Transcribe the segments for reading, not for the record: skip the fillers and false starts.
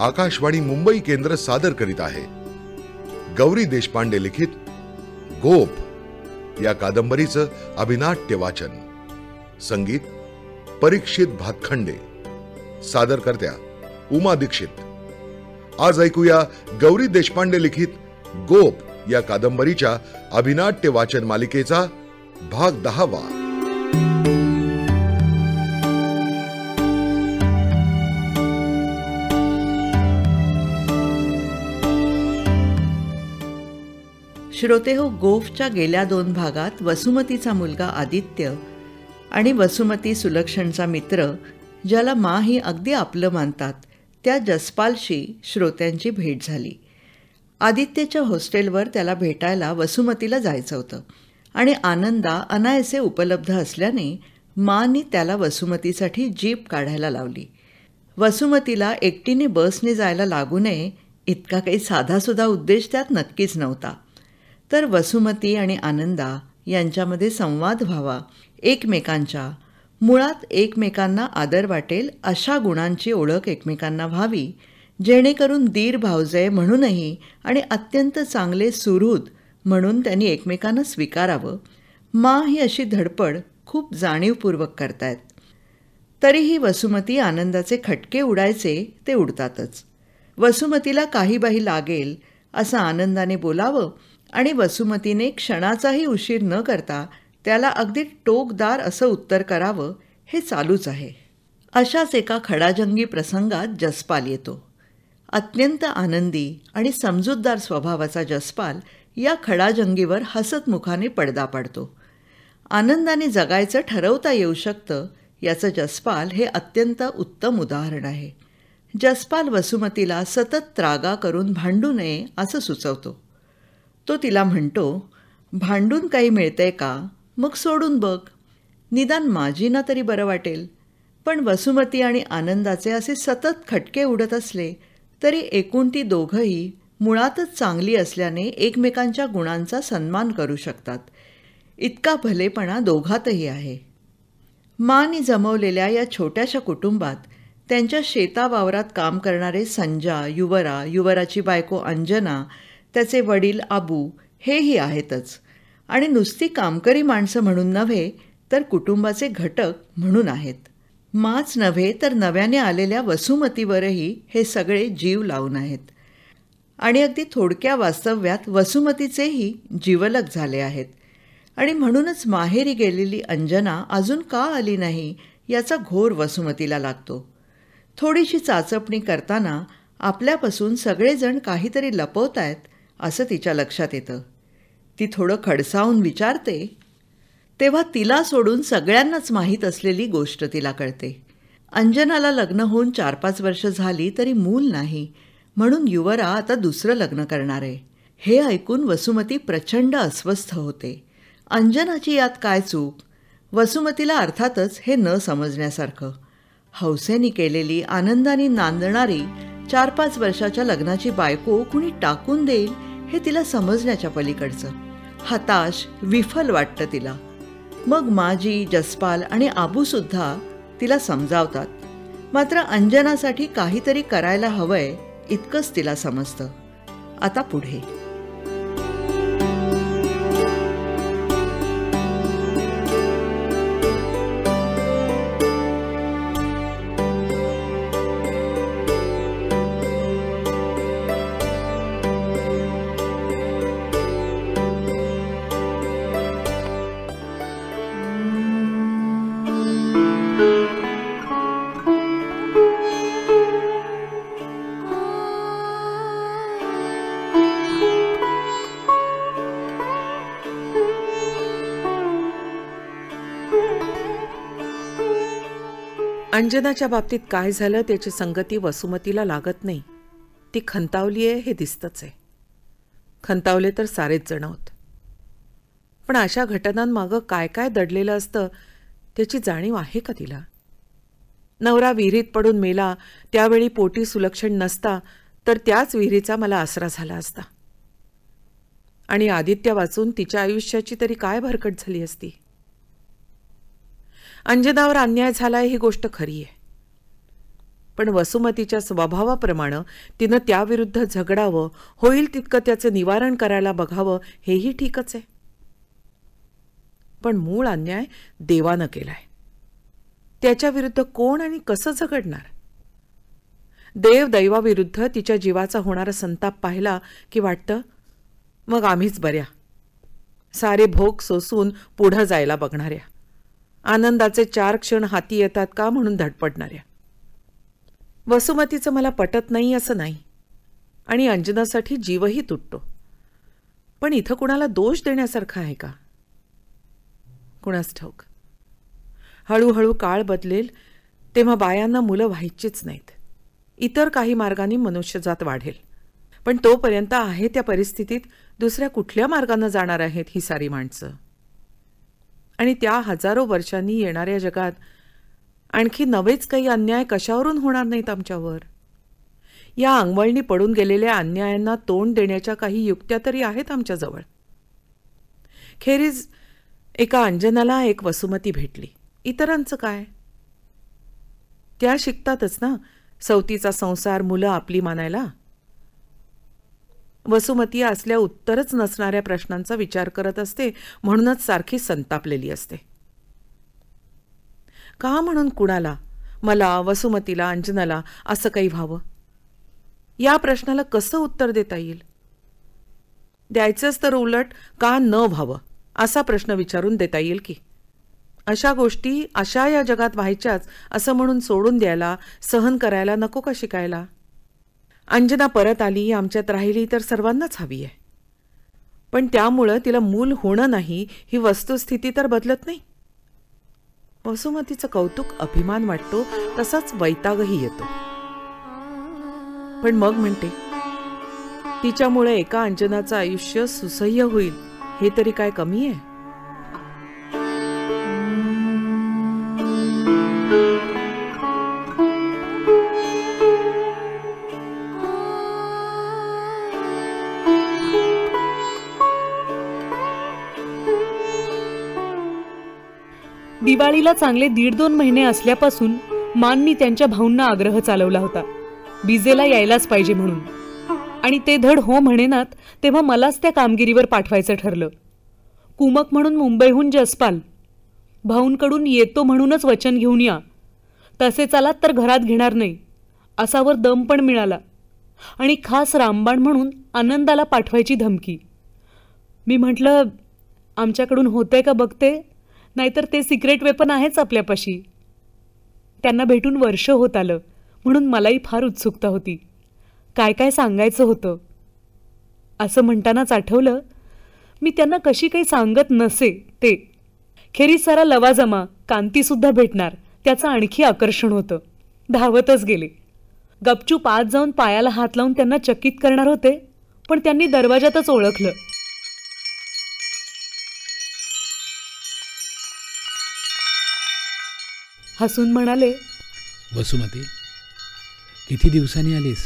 आकाशवाणी मुंबई केंद्र सादर करीत आहे गौरी देशपांडे लिखित गोप या कादंबरीचं अभिनाट्य वाचन. संगीत परीक्षित भातखंडे. सादरकर्त्या उमा दीक्षित. आज ऐकूया गौरी देशपांडे लिखित गोप या कादंबरीच्या अभिनाट्य वाचन मालिकेचा भाग 10वा. श्रोतेहो, गोफच्या गेल्या 2 भागात वसुमतीचा मुलगा आदित्य आणि वसुमती सुलक्षणचा मित्र, ज्याला मा ही अगदी आपलं मानतात, त्या जसपालशी श्रोत्यांची भेट झाली. आदित्यच्या हॉस्टेलवर त्याला भेटायला वसुमतीला जायचं होतं आणि आनंदा अनायसे उपलब्ध असल्याने मानी त्याला वसुमतीसाठी जीप काढायला लावली. वसुमतीला एकटीने बसने जायला लागू नये इतका काही साधासुद्धा उद्देश त्यात नक्कीच नव्हता. तर वसुमती आणि आनंदा यांच्यामध्ये संवाद व्हावा, एकमेकांच्या मुळात एकमेकांना आदर वाटेल अशा गुणांची ओळख एकमेकांना व्हावी, जेणेकरून दीर भावजय म्हणूनही आणि अत्यंत चांगले सुहृद म्हणून त्यांनी एकमेकांना स्वीकारावं. मा ही अशी धडपड खूप जाणीवपूर्वक करतायत. तरीही वसुमती आनंदाचे खटके उडायचे ते उडतातच. वसुमतीला काही बाही लागेल असं आनंदाने बोलावं आणि वसुमतीने क्षणाचाही उशीर न करता त्याला अगदी टोकदार असं उत्तर करावं, हे चालूच आहे. अशाच एका खडाजंगी प्रसंगात जसपाल येतो. अत्यंत आनंदी आणि समजूतदार स्वभावाचा जसपाल या खडाजंगीवर हसतमुखाने पडदा पाडतो. आनंदाने जगायचं ठरवता येऊ शकतं याचं जसपाल हे अत्यंत उत्तम उदाहरण आहे. जसपाल वसुमतीला सतत त्रागा करून भांडू नये असं सुचवतो. तो तिला म्हणतो, भांडून काही मिळतंय का? मग सोडून बघ, निदान माझीना तरी बरं वाटेल. पण वसुमती आणि आनंदाचे असे सतत खटके उडत असले तरी एकूण ती दोघंही मुळातच चांगली असल्याने एकमेकांच्या गुणांचा सन्मान करू शकतात. इतका भलेपणा दोघातही आहे. मानी जमवलेल्या या छोट्याशा कुटुंबात त्यांच्या शेतावावरात काम करणारे संजा, युवरा, युवराची बायको अंजना, त्याचे वडील आबू हेही आहेतच. आणि नुसती कामकरी माणसं म्हणून नव्हे तर कुटुंबाचे घटक म्हणून आहेत. माच नव्हे तर नव्याने आलेल्या वसुमतीवरही हे सगळे जीव लावून आहेत. आणि अगदी थोडक्या वास्तव्यात वसुमतीचेही जीवलग झाले आहेत. आणि म्हणूनच माहेरी गेलेली अंजना अजून का आली नाही याचा घोर वसुमतीला लागतो. थोडीशी चाचपणी करताना आपल्यापासून सगळेजण काहीतरी लपवतायत असं तिच्या लक्षात येतं. ती थोडं खडसावून विचारते तेव्हा तिला सोडून सगळ्यांनाच माहीत असलेली गोष्ट तिला कळते. अंजनाला लग्न होऊन 4-5 वर्ष झाली तरी मूल नाही, म्हणून युवरा आता दुसरं लग्न करणार आहे. हे ऐकून वसुमती प्रचंड अस्वस्थ होते. अंजनाची यात काय चूक? वसुमतीला अर्थातच हे न समजण्यासारखं. हौसेनी केलेली, आनंदाने नांदणारी 4-5 वर्षाच्या लग्नाची बायको कुणी टाकून देईल हे तिला समजण्याच्या पलीकडचं. हताश, विफल वाटतं तिला. मग माजी, जसपाल आणि आबूसुद्धा तिला समजावतात. मात्र अंजनासाठी काहीतरी करायला हवंय इतकंच तिला समजतं. आता पुढे अंजनाच्या बाबतीत काय झालं त्याची संगती वसुमतीला लागत नाही. ती खंतावली आहे हे दिसतंच आहे. खंतावले तर सारेच जण आहोत. पण अशा घटनांमागं काय काय दडलेलं असतं त्याची जाणीव आहे का तिला? नवरा विहिरीत पडून मेला त्यावेळी पोटी सुलक्षण नसता तर त्याच विहिरीचा मला आसरा झाला असता. आणि आदित्य वाचून तिच्या आयुष्याची तरी काय भरकट झाली असती. अंजनावर अन्याय झालाय ही गोष्ट खरी आहे, पण वसुमतीच्या स्वभावाप्रमाणे तिनं त्याविरुद्ध झगडावं, होईल तितकं त्याचं निवारण करायला बघावं, हेही ठीकच आहे. पण मूळ अन्याय देवानं केलाय. त्याच्याविरुद्ध कोण आणि कसं झगडणार? देव दैवाविरुद्ध तिच्या जीवाचा होणारा संताप पाहिला की वाटतं मग आम्हीच बऱ्या, सारे भोग सोसून पुढं जायला बघणाऱ्या, आनंदाचे 4 क्षण हाती येतात का म्हणून धडपडणाऱ्या. वसुमतीचं मला पटत नाही असं नाही, आणि अंजनासाठी जीवही तुटतो. पण इथं कुणाला दोष देण्यासारखा आहे का? कुणास ठाऊक. हळूहळू काळ बदलेल तेव्हा बायांना मुलं व्हायचीच नाहीत. इतर काही मार्गाने मनुष्यजात वाढेल. पण तोपर्यंत आहे त्या परिस्थितीत दुसऱ्या कुठल्या मार्गानं जाणार आहेत ही सारी माणसं? आणि त्या हजारो वर्षांनी येणाऱ्या जगात आणखी नवेच काही अन्याय कशावरून होणार नाहीत आमच्यावर? या अंगवळणी पडून गेलेल्या अन्यायांना तोंड देण्याच्या काही युक्त्या तरी आहेत आमच्याजवळ. खेरीज एका अंजनाला एक वसुमती भेटली. इतरांचं काय? त्या शिकतातच ना सवतीचा संसार, मुलं आपली मानायला. वसुमती असल्या उत्तरच नसणाऱ्या प्रश्नांचा विचार करत असते, म्हणूनच सारखी संतापलेली असते. का म्हणून कुणाला, मला, वसुमतीला, अंजनाला असं काही व्हावं? या प्रश्नाला कसं उत्तर देता येईल? द्यायचंच तर उलट का न व्हावं असा प्रश्न विचारून देता येईल की? अशा गोष्टी अशा या जगात व्हायच्याच असं म्हणून सोडून द्यायला, सहन करायला नको का शिकायला? अंजना परत आली, आमच्यात राहिली तर सर्वांनाच हवी आहे. पण त्यामुळं तिला मूल होणं नाही ही वस्तुस्थिती तर बदलत नाही. वसुमतीचं कौतुक, अभिमान वाटतो, तसाच वैतागही येतो. पण मग म्हणते, तिच्यामुळे एका अंजनाचं आयुष्य सुसह्य होईल हे तरी काय कमी आहे? दिवाळीला चांगले 1.5-2 महिने असल्यापासून माननी त्यांच्या भाऊंना आग्रह चालवला होता, बीजेला यायलाच पाहिजे म्हणून. आणि ते धड हो म्हणेनात तेव्हा मलाच त्या कामगिरीवर पाठवायचं ठरलं. कुमक म्हणून मुंबईहून जसपाल, भाऊंकडून येतो म्हणूनच वचन घेऊन या, तसे चालात तर घरात घेणार नाही असावर दम पण मिळाला. आणि खास रामबाण म्हणून आनंदाला पाठवायची धमकी. मी म्हटलं, आमच्याकडून होतंय का बघते, नाहीतर ते सिक्रेट वेपन आहेच आपल्यापाशी. त्यांना भेटून वर्ष होत आलं, म्हणून मलाही फार उत्सुकता होती. काय काय सांगायचं होतं असं म्हणतानाच आठवलं, मी त्यांना कशी काही सांगत नसे ते. खेरीज सारा लवाजमा, कांतीसुद्धा भेटणार त्याचं आणखी आकर्षण होतं. धावतच गेले. गपचूप आत जाऊन पायाला हात लावून त्यांना चकित करणार होते, पण त्यांनी दरवाजातच ओळखलं. हसून म्हणाले, वसुमती, किती दिवसांनी आलीस?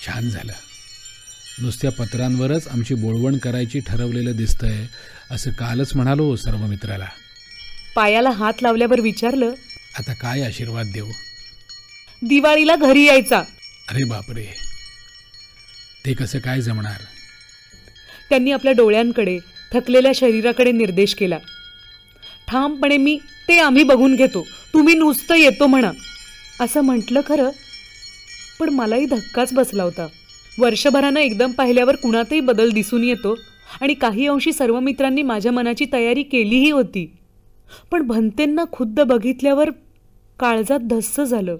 छान झालं. नुसत्या पत्रांवरच आमची बोळवण करायची ठरवलेलं दिसतंय असं कालच म्हणालो सर्व मित्राला. पायाला हात लावल्यावर विचारलं, आता काय आशीर्वाद देऊ? दिवाळीला घरी यायचा. अरे बापरे, ते कसं काय जमणार? त्यांनी आपल्या डोळ्यांकडे, थकलेल्या शरीराकडे निर्देश केला. ठामपणे मी ते आम्ही बघून घेतो, तुम्ही नुसतं येतो म्हणा असं म्हटलं खरं, पण मलाही धक्काच बसला होता. वर्षभरानं एकदम पाहिल्यावर कुणातही बदल दिसून येतो, आणि काही अंशी सर्व मित्रांनी माझ्या मनाची तयारी केलीही होती. पण भंतेंना खुद्द बघितल्यावर काळजात धस्स झालं.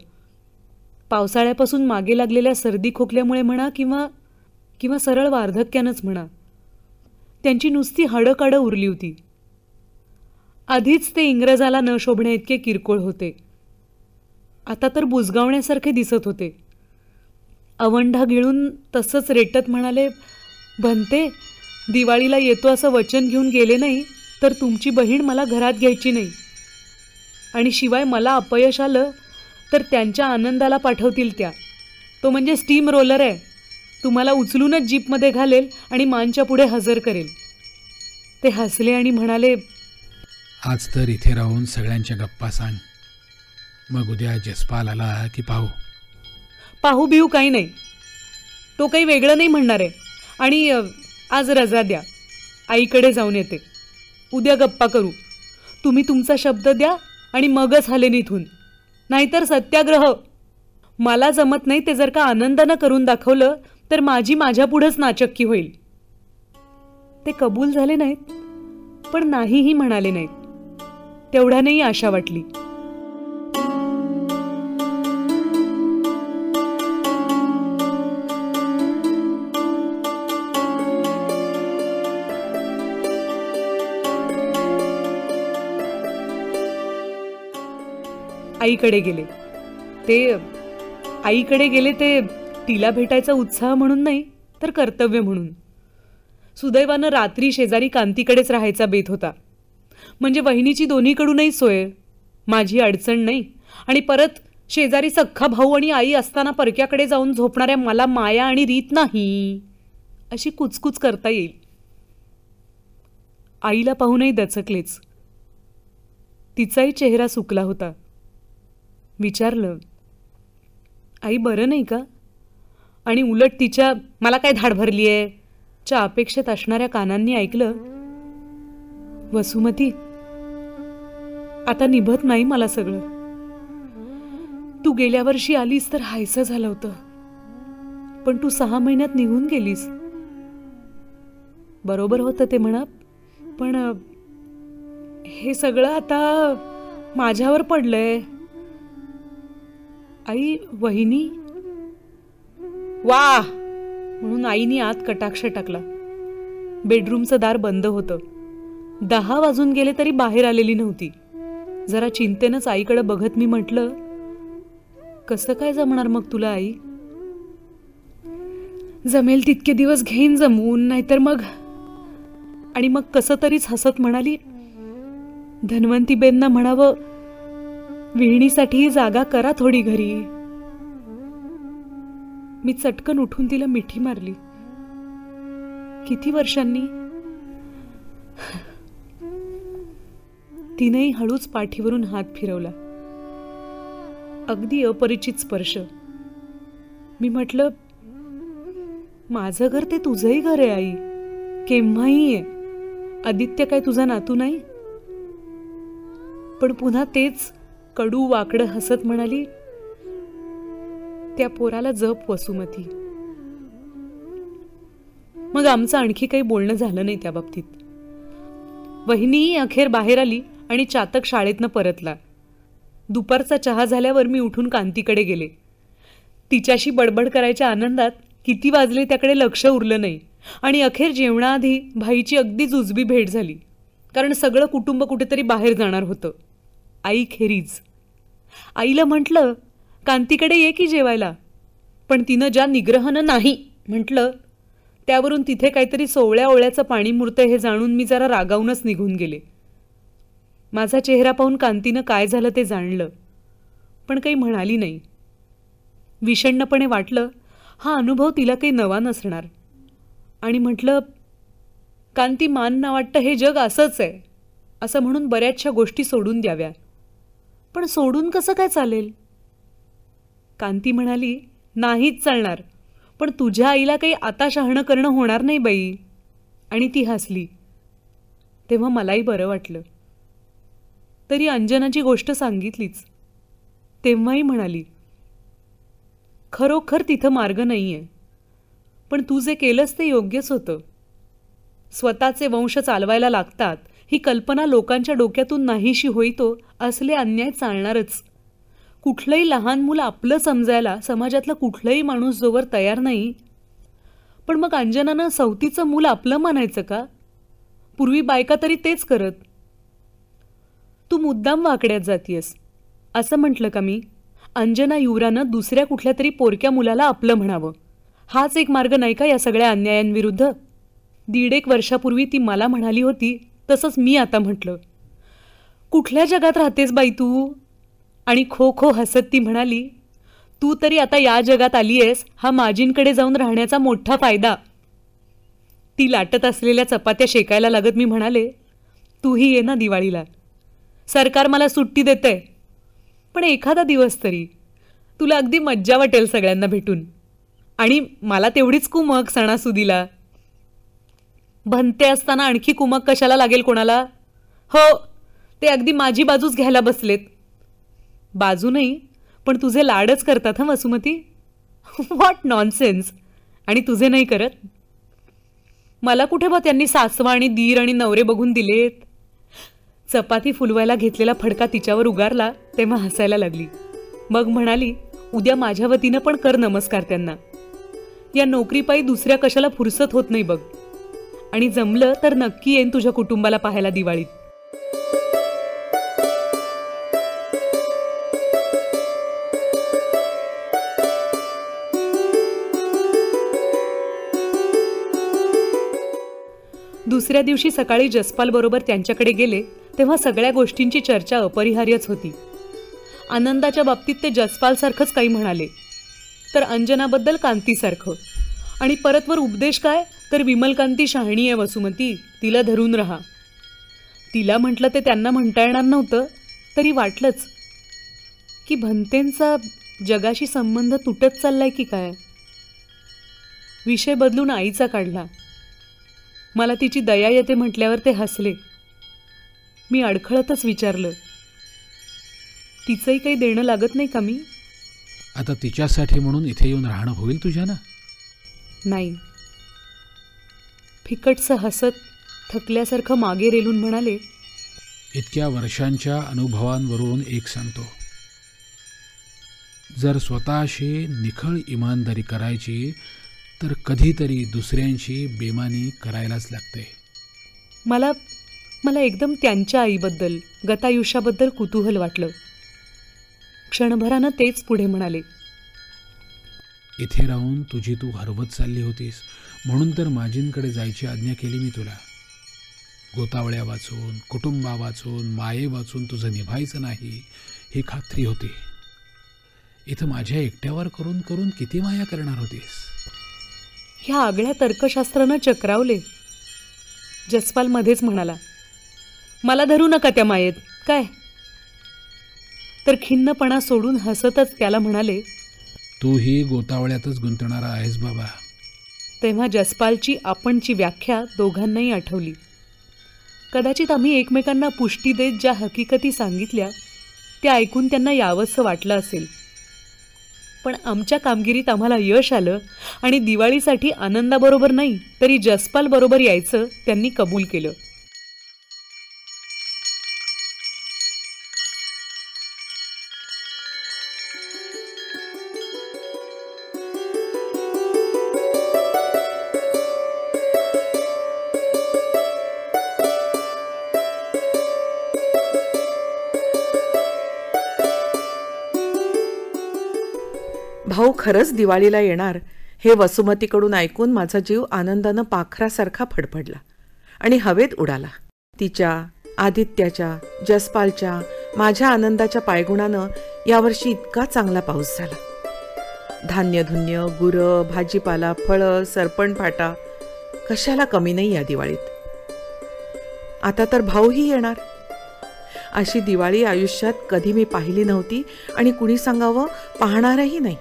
पावसाळ्यापासून मागे लागलेल्या सर्दी खोकल्यामुळे म्हणा किंवा सरळ वार्धक्यानंच म्हणा, त्यांची नुसती हडकाडं उरली होती. आधीच ते इंग्रजाला न शोभण्या इतके किरकोळ होते, आता तर बुजगावण्यासारखे दिसत होते. अवंढा गिळून तसंच रेटत म्हणाले, भंते, दिवाळीला येतो असं वचन घेऊन गेले नाही तर तुमची बहीण मला घरात घ्यायची नाही, आणि शिवाय मला अपयश आलं तर त्यांच्या आनंदाला पाठवतील त्या. तो म्हणजे स्टीम रोलर आहे, तुम्हाला उचलूनच जीपमध्ये घालेल आणि मानच्या पुढे हजर करेल. ते हसले आणि म्हणाले, आज तर इथे राहून सगळ्यांच्या गप्पा सांग. मग उद्या जसपाल आला की पाहू. पाहू बिहू काही नाही. तो काही वेगळं नाही म्हणणार आहे. आणि आज रजा द्या, आईकडे जाऊन येते. उद्या गप्पा करू. तुम्ही तुमचा शब्द द्या आणि मगच हलेन इथून. नाहीतर सत्याग्रह. मला जमत नाही ते जर का आनंदानं करून दाखवलं तर माझी माझ्यापुढंच नाचक्की होईल. ते कबूल झाले नाहीत, पण नाहीही म्हणाले नाहीत. तेवढ्यानेही आशा वाटली. आईकडे गेले ते तिला भेटायचा उत्साह म्हणून नाही तर कर्तव्य म्हणून. सुदैवानं रात्री शेजारी कांतीकडेच राहायचा बेत होता. म्हणजे वहिनीची दोन्हीकडूनही सोय. माझी अडचण नाही. आणि परत शेजारी सख्खा भाऊ आणि आई असताना परक्याकडे जाऊन झोपणाऱ्या मला माया आणि रीत नाही अशी कुचकुच करता येईल. आईला पाहूनही दचकलेच. तिचाही चेहरा सुकला होता. विचारलं, आई बरं नाही का? आणि उलट तिच्या मला काय धाड भरली आहे च्या अपेक्षेत असणाऱ्या कानांनी ऐकलं, वसुमती, आता निभत नाही मला सगळं. तू गेल्या वर्षी आलीस तर हायसं झालं होतं, पण तू 6 महिन्यात निघून गेलीस. बरोबर होतं ते म्हणा, पण हे सगळं आता माझ्यावर पडलंय. आई, वहिनी? वाह म्हणून आईने आत कटाक्ष टाकला. बेडरूमचं दार बंद होतं. 10 वाजून गेले तरी बाहेर आलेली नव्हती. जरा चिंतेनंच आईकडे बघत मी म्हटलं, कसं काय जमणार मग तुला आई? जमेल तितके दिवस घेईन जमवून, नाहीतर मग. आणि मग कसं तरीच हसत म्हणाली, धन्वंतीबेनना म्हणावं, विहिणीसाठी जागा करा थोडी घरी. मी चटकन उठून तिला मिठी मारली. किती वर्षांनी? तिनेही हळूच पाठीवरून हात फिरवला. अगदी अपरिचित स्पर्श. मी म्हटलं, माझं घर ते तुझंही घर आहे आई, केव्हाही आहे. आदित्य काय तुझा नातू नाही? पण पुन्हा तेच कडू वाकडं हसत म्हणाली, त्या पोराला जप वसुमती. मग आमचं आणखी काही बोलणं झालं नाही त्या बाबतीत. वहिनीही अखेर बाहेर आली आणि चातक शाळेतनं परतला. दुपारचा चहा झाल्यावर मी उठून कांतीकडे गेले. तिच्याशी बडबड करायच्या आनंदात किती वाजले त्याकडे लक्ष उरलं नाही. आणि अखेर जेवणाआधी भाईची अगदीच उजबी भेट झाली, कारण सगळं कुटुंब कुठेतरी बाहेर जाणार होतं, आई खेरीज. आईला म्हटलं, कांतीकडे ये की जेवायला. पण तिनं ज्या निग्रहानं नाही म्हटलं, त्यावरून तिथे काहीतरी सोवळ्या ओळ्याचं पाणी मुरतंय हे जाणून मी जरा रागावूनच निघून गेले. माझा चेहरा पाहून कांतीनं काय झालं ते जाणलं, पण काही म्हणाली नाही. विषण्णपणे वाटलं हा अनुभव तिला काही नवा नसणार. आणि म्हटलं, कांती, मान ना वाटतं हे जग असंच आहे असं म्हणून बऱ्याचशा गोष्टी सोडून द्याव्या. पण सोडून कसं काय चालेल? कांती म्हणाली, नाहीच चालणार, पण तुझ्या आईला काही आता शहाणं करणं होणार नाही बाई. आणि ती हसली. तेव्हा मलाही बरं वाटलं. तरी अंजनाची गोष्ट सांगितलीच. तेव्हाही म्हणाली, खरोखर तिथं मार्ग नाहीये, पण तू जे केलंस ते योग्यच होतं. स्वतःचे वंश चालवायला लागतात ही कल्पना लोकांच्या डोक्यातून नाहीशी होईतो असले अन्याय चालणारच. कुठलंही लहान मुलं आपलं समजायला समाजातला कुठलाही माणूस जोवर तयार नाही. पण मग अंजनानं सवतीचं मूल आपलं मानायचं का? पूर्वी बायका तरी तेच करत. तू मुद्दाम वाकड्यात जातीयस असं म्हटलं का मी? अंजना युवरानं दुसऱ्या कुठल्या तरी पोरक्या मुलाला आपलं म्हणावं, हाच एक मार्ग नाही का या सगळ्या अन्यायांविरुद्ध? 1.5 वर्षापूर्वी ती मला म्हणाली होती तसंच मी आता म्हटलं, कुठल्या जगात राहतेस बाई तू? आणि खो खो हसत ती म्हणाली, तू तरी आता या जगात आलीयस हा माजींकडे जाऊन राहण्याचा मोठा फायदा. ती लाटत असलेल्या चपात्या शेकायला लागत मी म्हणाले, तूही ये ना दिवाळीला, सरकार मला सुट्टी देतंय. पण एखादा दिवस तरी तुला अगदी मज्जा वाटेल सगळ्यांना भेटून. आणि मला तेवढीच कुमक सणासुदीला. भंते असताना आणखी कुमक कशाला लागेल कोणाला? हो, ते अगदी माझी बाजूच घ्यायला बसलेत. बाजू नाही, पण तुझे लाडच करतात हं वसुमती. What nonsense. आणि तुझे नाही करत? मला कुठे बा त्यांनी सासवा आणि दीर आणि नवरे बघून दिलेत. चपाती फुलवायला घेतलेला फडका तिच्यावर उगारला तेव्हा हसायला लागली. मग म्हणाली, उद्या माझ्या वतीनं पण कर नमस्कार त्यांना. या नोकरीपायी दुसऱ्या कशाला फुरसत होत नाही बघ. आणि जमलं तर नक्की येईन तुझ्या कुटुंबाला पाहायला दिवाळीत. दुसऱ्या दिवशी सकाळी जसपाल बरोबर त्यांच्याकडे गेले तेव्हा सगळ्या गोष्टींची चर्चा अपरिहार्यच होती. आनंदाच्या बाबतीत ते जसपालसारखंच काही म्हणाले, तर अंजनाबद्दल कांतीसारखं. आणि परतवर उपदेश काय, तर विमलकांती शहाणी आहे वसुमती, तिला धरून राहा. तिला म्हटलं ते त्यांना म्हणता येणार नव्हतं, तरी वाटलंच की भंतेंचा जगाशी संबंध तुटत चाललाय की काय. विषय बदलून आईचा काढला. मला तिची दया येते म्हटल्यावर ते हसले. मी अडखळतच विचारलं, तिचंही काही देणं लागत नाही का मी? आता तिच्यासाठी म्हणून इथे येऊन राहणं होईल तुझ्या ना? नाही. फिकटसं हसत थकल्यासारखं मागे रेलून म्हणाले, इतक्या वर्षांच्या अनुभवांवरून एक सांगतो, जर स्वतःशी निखळ इमानदारी करायची तर कधीतरी दुसऱ्यांशी बेमानी करायलाच लागते. मला एकदम त्यांच्या आईबद्दल, गतायुष्याबद्दल कुतूहल वाटलं. क्षणभरानं तेच पुढे म्हणाले, इथे राहून तुझी तू हरवत चालली होतीस म्हणून तर माजींकडे जायची आज्ञा केली मी तुला. गोतावळ्या वाचून, कुटुंबा वाचून, माये वाचून तुझं निभायचं नाही ही खात्री होती. इथं माझ्या एकट्यावर करून करून किती माया करणार होतीस? ह्या आगळ्या तर्कशास्त्रानं चक्रावले. जसपाल मध्येच म्हणाला, मला धरू नका त्या मायेत काय. तर खिन्नपणा सोडून हसतच त्याला म्हणाले, तूही गोतावळ्यातच गुंतणारा आहेस बाबा. तेव्हा जसपालची आपणची व्याख्या दोघांनाही आठवली. कदाचित आम्ही एकमेकांना पुष्टी देत ज्या हकीकती सांगितल्या त्या ऐकून त्यांना यावंसं वाटलं असेल. पण आमच्या कामगिरीत आम्हाला यश आलं आणि दिवाळीसाठी आनंदाबरोबर नाही तरी जसपाल बरोबर यायचं त्यांनी कबूल केलं. भाऊ खरंच दिवाळीला येणार हे वसुमतीकडून ऐकून माझा जीव आनंदानं पाखरासारखा फडफडला आणि हवेत उडाला. तिच्या, आदित्याच्या, जसपालच्या, माझ्या आनंदाच्या पायगुणानं यावर्षी इतका चांगला पाऊस झाला. धान्यधुन्य, गुरं, भाजीपाला, फळं, सरपणफाटा कशाला कमी नाही या दिवाळीत. आता तर भाऊही येणार. अशी दिवाळी आयुष्यात कधी मी पाहिली नव्हती आणि कुणी सांगावं पाहणारही नाही.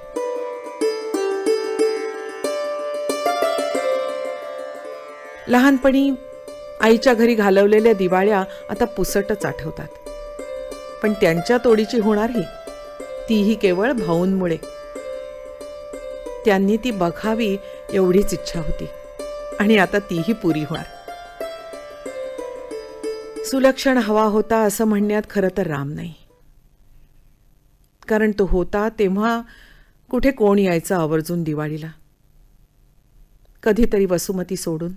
लहानपणी आईच्या घरी घालवलेल्या दिवाळ्या आता पुसटच आठवतात. पण त्यांच्या तोडीची होणार ही, तीही केवळ भाऊंमुळे. त्यांनी ती बघावी एवढीच इच्छा होती आणि आता तीही पुरी होणार. सुलक्षण हवा होता असं म्हणण्यात खरं तर राम नाही. कारण तो होता तेव्हा कुठे कोण यायचं आवर्जून दिवाळीला, कधीतरी वसुमती सोडून.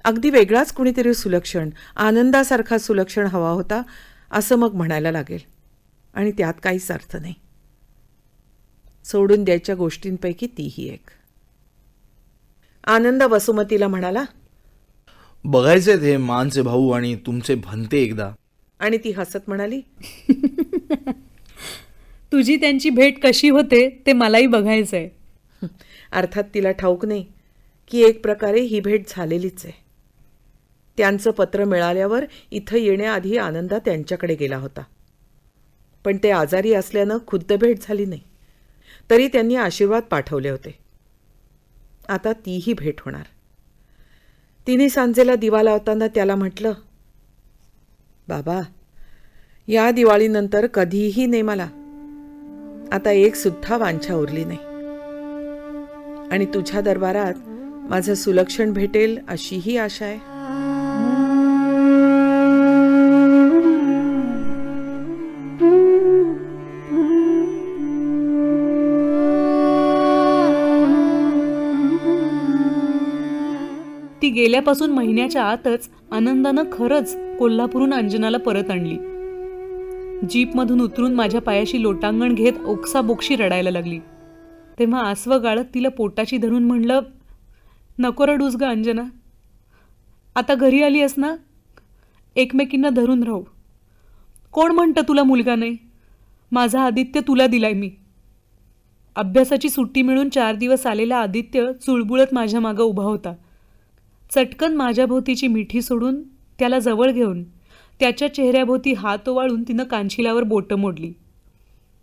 अगदी वेगळाच कुणीतरी सुलक्षण, आनंदासारखा सुलक्षण हवा होता असं मग म्हणायला लागेल. आणि त्यात काहीच अर्थ नाही. सोडून द्यायच्या गोष्टींपैकी तीही एक. आनंद वसुमतीला म्हणाला, बघायचे ते मानचे भाऊ आणि तुमचे भंते एकदा. आणि ती हसत म्हणाली, तुझी त्यांची भेट कशी होते ते मलाही बघायचंय. अर्थात तिला ठाऊक नाही की एक प्रकारे ही भेट झालेलीच आहे. त्यांचं पत्र मिळाल्यावर इथं येण्याआधी आनंदा त्यांच्याकडे गेला होता. पण ते आजारी असल्यानं खुद्द भेट झाली नाही. तरी त्यांनी आशीर्वाद पाठवले होते. आता तीही भेट होणार. तिने सांजेला दिवा लावताना त्याला म्हटलं, बाबा, या दिवाळीनंतर कधीही नाही मला. आता एक सुद्धा वांछा उरली नाही. आणि तुझ्या दरबारात माझं सुलक्षण भेटेल अशीही आशा आहे. ती गेल्यापासून महिन्याच्या आतच आनंदानं खरंच कोल्हापूरहून अंजनाला परत आणली. जीपमधून उतरून माझ्या पायाशी लोटांगण घेत ओक्साबोक्षी रडायला लागली. तेव्हा आसवं गाळत तिला पोटाची धरून म्हणलं, नको रडूस ग अंजना, आता घरी आली आहेस ना, एकमेकींना धरून राहू. कोण म्हणतं तुला मुलगा नाही? माझा आदित्य तुला दिलाय मी. अभ्यासाची सुट्टी मिळून 4 दिवस आलेला आदित्य चुळबुळत माझ्या मागं उभा होता. चटकन माझ्या भोवतीची मिठी सोडून त्याला जवळ घेऊन त्याच्या चेहऱ्याभोवती हात ओवाळून तिनं कांशिलावर बोटं मोडली.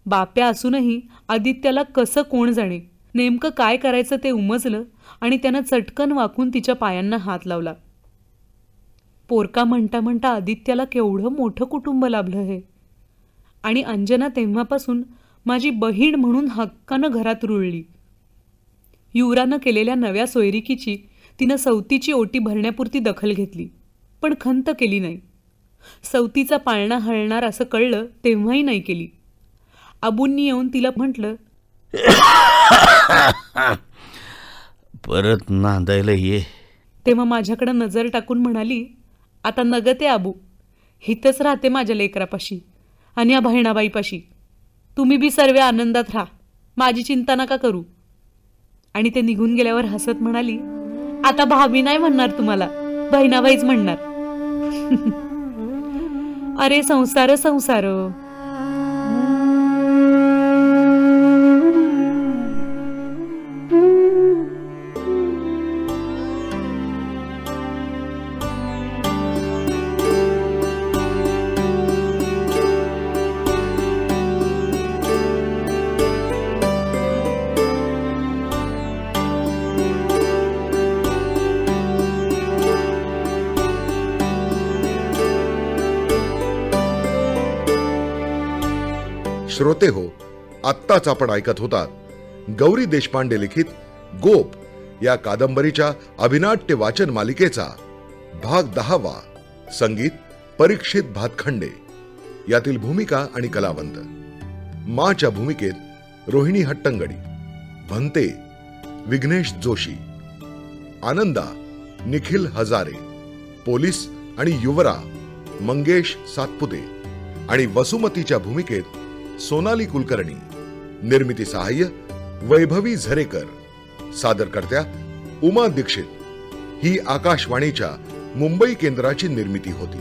बाप्या असूनही आदित्याला कसं कोण जाणे, नेमकं काय करायचं ते उमजलं आणि त्यानं चटकन वाकून तिच्या पायांना हात लावला. पोरका म्हणता म्हणता आदित्याला केवढं मोठं कुटुंब लाभलं हे. आणि अंजना तेव्हापासून माझी बहीण म्हणून हक्कानं घरात रुळली. युवरानं केलेल्या नव्या सोयरिकीची तिनं सवतीची ओटी भरण्यापुरती दखल घेतली, पण खंत केली नाही. सवतीचा पाळणा हलणार असं कळलं तेव्हाही नाही केली. अबूंनी येऊन तिला म्हटलं, परत नांदायला ये. तेव्हा माझ्याकडं नजर टाकून म्हणाली, आता नगते आबू, हितच राहते माझ्या लेकरापाशी आणि या बहिणाबाईपाशी. तुम्ही बी सर्व आनंदात राहा, माझी चिंता नका करू. आणि ते निघून गेल्यावर हसत म्हणाली, आता भाभी नाही म्हणणार तुम्हाला, बहिणाबाईच म्हणणार. अरे संसार संसार. श्रोते हो, आत्ताच आपण ऐकत होतात गौरी देशपांडे लिखित गोप या कादंबरीच्या अभिनाट्य वाचन मालिकेचा भाग 10वा. संगीत परीक्षित भातखंडे. यातील भूमिका आणि कलावंत: माच्या भूमिकेत रोहिणी हट्टंगडी, भन्ते विघ्नेश जोशी, आनंदा निखिल हजारे, पोलीस आणि युवरा मंगेश सातपुते आणि वसुमतीच्या भूमिकेत सोनाली कुलकर्णी. निर्मिती सहाय्य वैभवी झरेकर. सादरकर्त्या उमा दीक्षित. ही आकाशवाणीच्या मुंबई केंद्राची निर्मिती होती.